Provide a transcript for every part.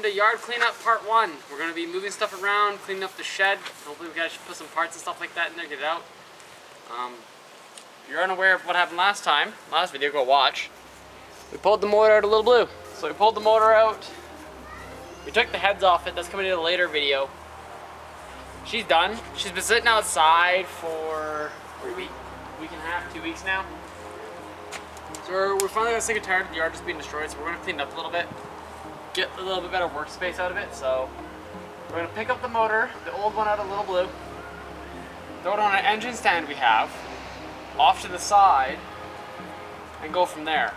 to yard cleanup part 1. We're going to be moving stuff around, cleaning up the shed. Hopefully we can put some parts and stuff like that in there, get it out. If you're unaware of what happened last video, go watch. We pulled the motor out of Little Blue. So we pulled the motor out. We took the heads off it. That's coming in a later video. She's done. She's been sitting outside for a week and a half, 2 weeks now. So we're finally sick and tired of the yard just being destroyed, so we're going to clean it up a little bit. Get a little bit better workspace out of it. So we're going to pick up the motor, the old one out of Little Blue, throw it on an engine stand we have, off to the side, and go from there.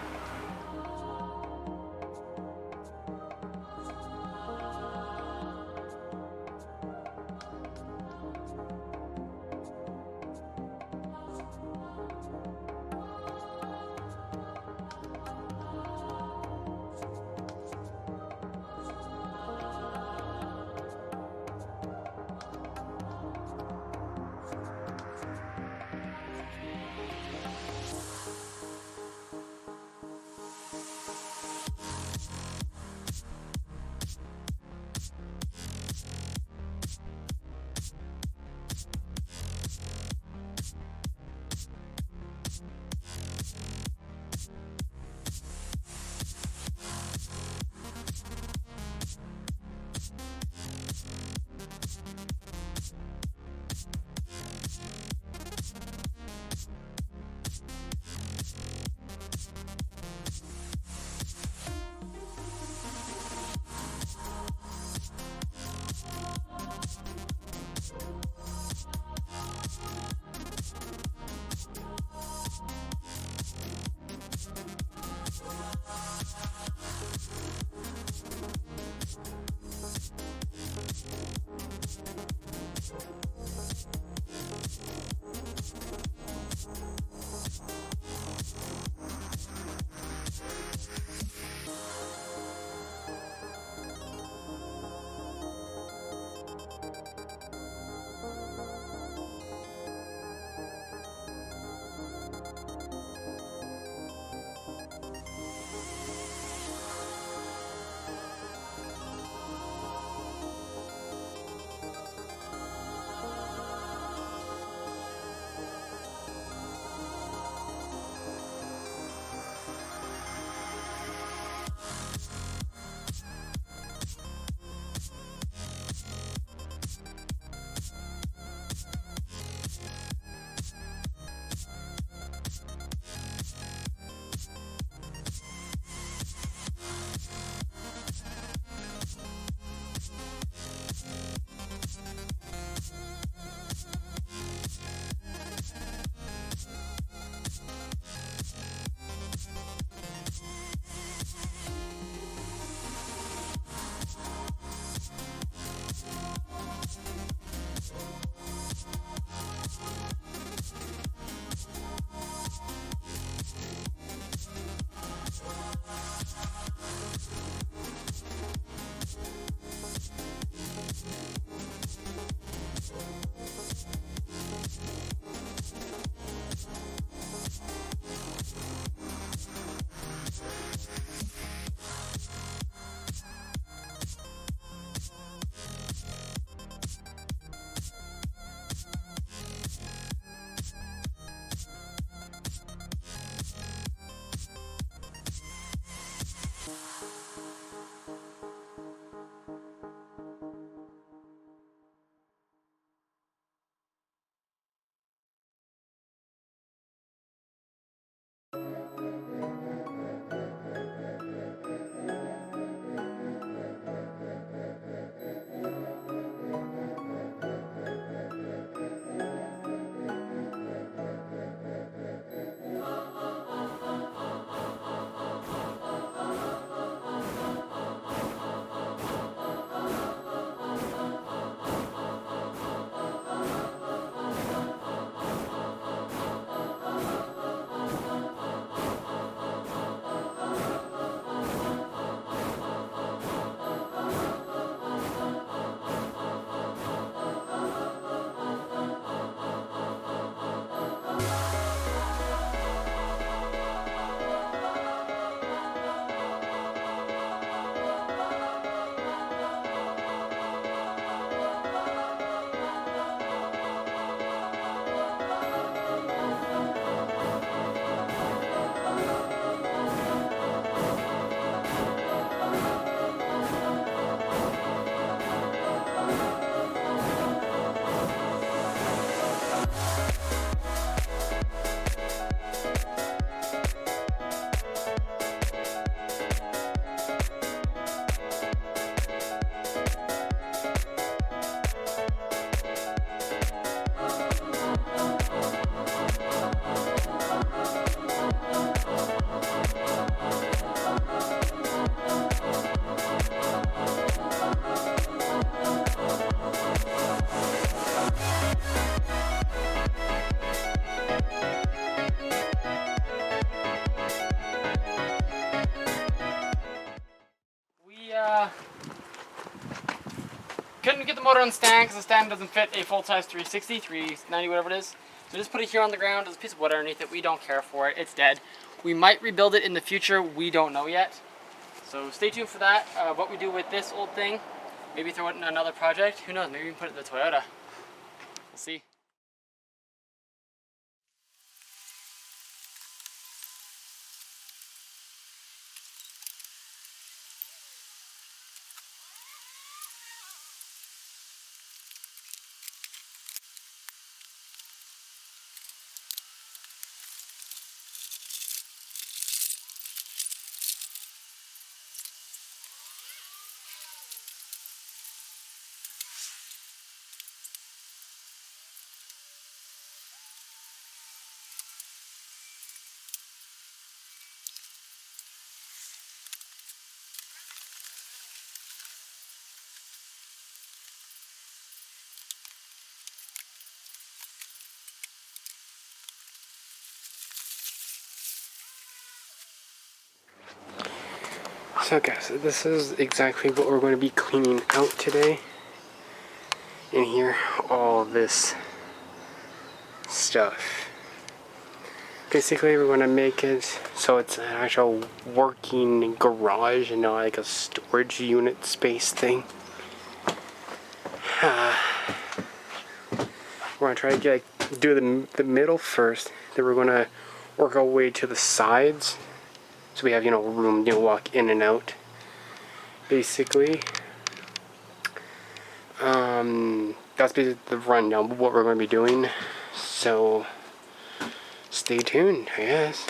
get the motor on the stand because the stand doesn't fit a full-size 360, 390, whatever it is. So just put it here on the ground. There's a piece of wood underneath it. We don't care for it. It's dead. We might rebuild it in the future. We don't know yet. So stay tuned for that. What we do with this old thing, maybe throw it in another project. Who knows? Maybe we can put it in the Toyota. We'll see. So guys, this is exactly what we're going to be cleaning out today. In here, all this stuff. Basically, we're going to make it so it's an actual working garage and not like a storage unit space thing. We're going to try to get, do the middle first, then we're going to work our way to the sides. So we have, room to walk in and out, basically. That's basically the rundown of what we're going to be doing. So, stay tuned, I guess.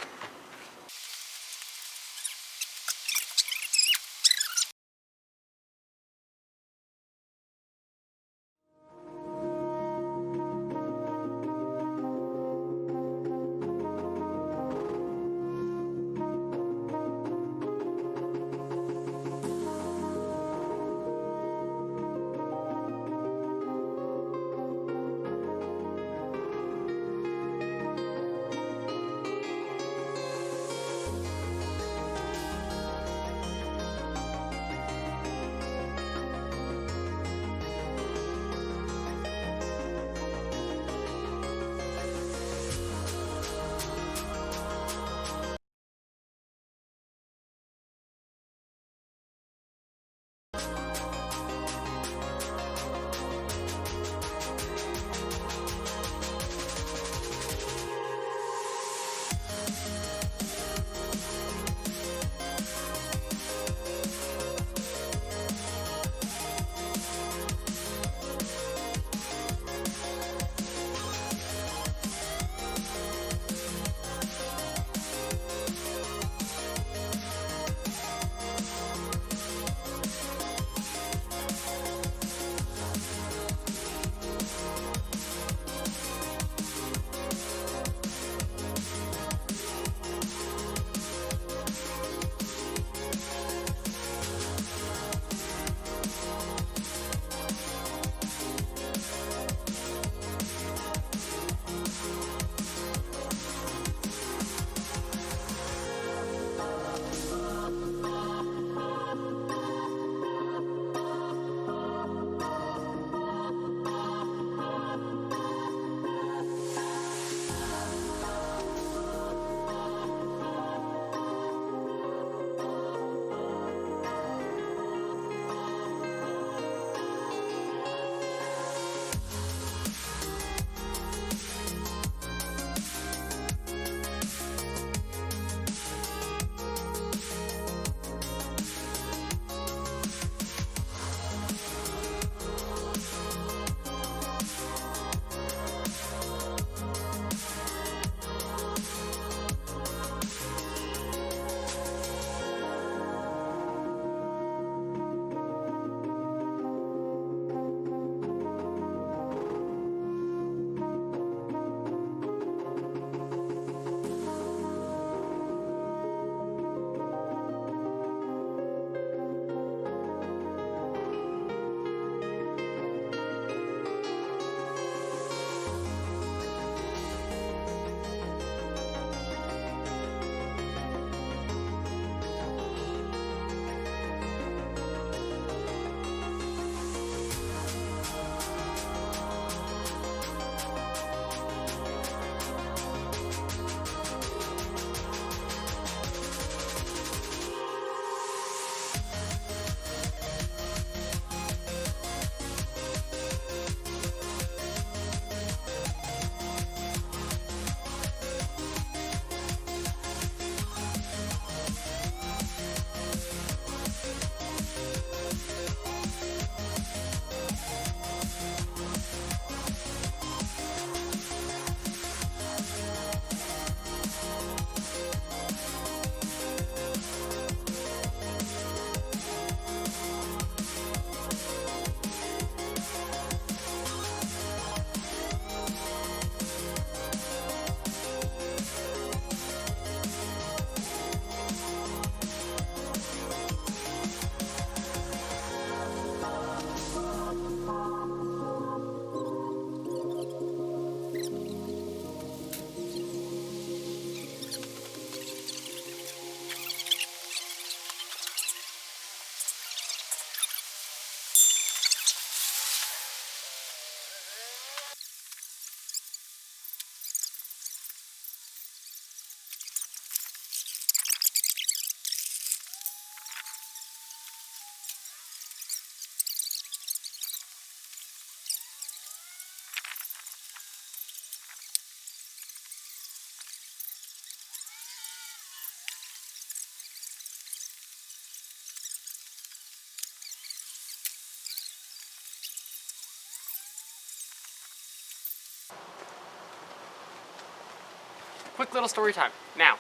quick little story time. Now,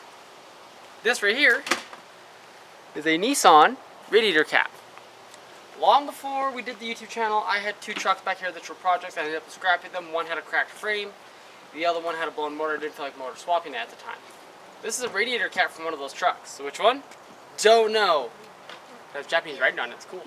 this right here is a Nissan radiator cap. Long before we did the YouTube channel, I had 2 trucks back here that were projects. I ended up scrapping them. One had a cracked frame. The other one had a blown motor. I didn't feel like motor swapping it at the time. This is a radiator cap from one of those trucks. So which one? Don't know. It has Japanese writing on it. It's cool.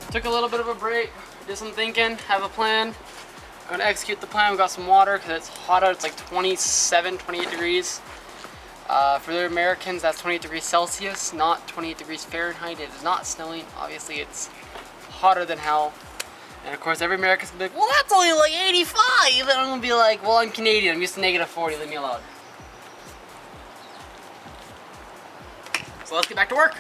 Took a little bit of a break, did some thinking, have a plan. I'm gonna execute the plan. We got some water because it's hot out. It's like 27, 28 degrees. For the Americans, that's 28 degrees Celsius, not 28 degrees Fahrenheit. It is not snowing. Obviously, it's hotter than hell. And of course, every American's gonna be like, well, that's only like 85. And I'm gonna be like, well, I'm Canadian. I'm used to negative 40. Leave me alone. So let's get back to work.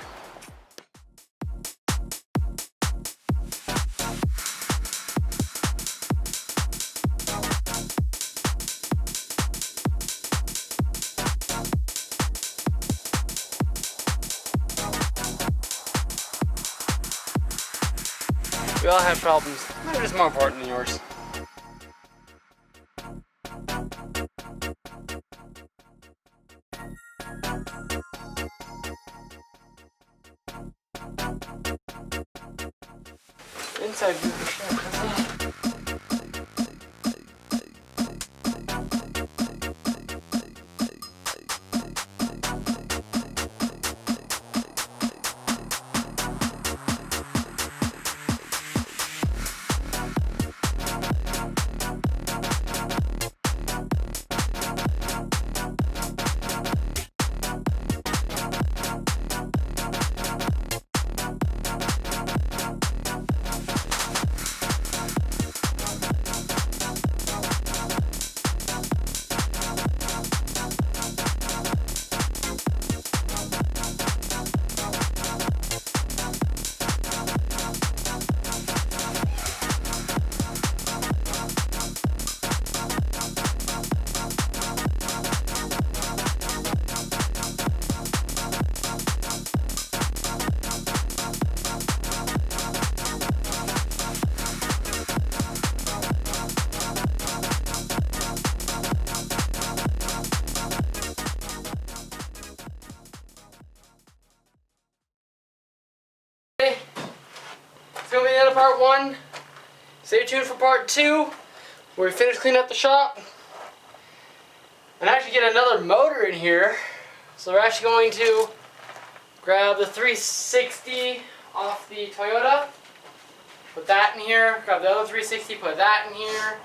We all have problems. Mine are just more important than yours. Inside view for sure. It's gonna be the end of part 1. Stay tuned for part 2, where we finish cleaning up the shop and actually get another motor in here. So we're actually going to grab the 360 off the Toyota, put that in here, grab the other 360, put that in here,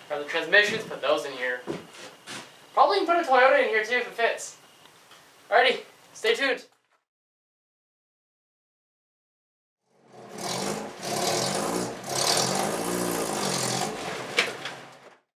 grab the transmissions, put those in here. Probably can put a Toyota in here too if it fits. Alrighty, stay tuned.